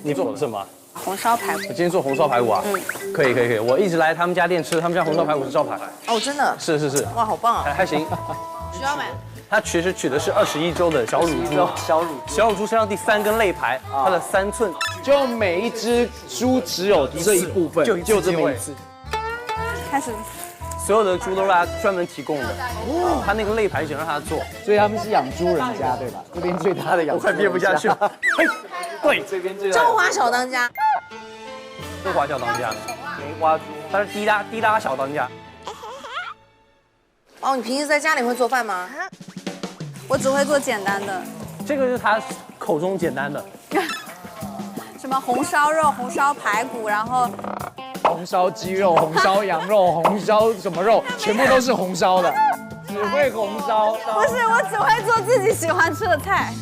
你做的什么？红烧排骨。我今天做红烧排骨啊。可以。我一直来他们家店吃，他们家红烧排骨是招牌。哦，真的？是。哇，好棒啊！还行。需要买。它其实取的是21周的小乳猪，小乳猪身上第3根肋排，它的3寸，就每一只猪只有这一部分，就这么一次。开始。所有的猪都是他专门提供的，他那个肋排只让他做，所以他们是养猪人家，对吧？这边最大的养，我快憋不下去了。嘿，对，这边最大。中华小当家。中华小当家，梅花猪，他是滴答小当家。哦，你平时在家里会做饭吗？我只会做简单的。这个是他口中简单的。什么红烧肉、红烧排骨，然后红烧鸡肉、红烧羊肉、红烧什么肉，全部都是红烧的，只会红烧。不是，我只会做自己喜欢吃的菜。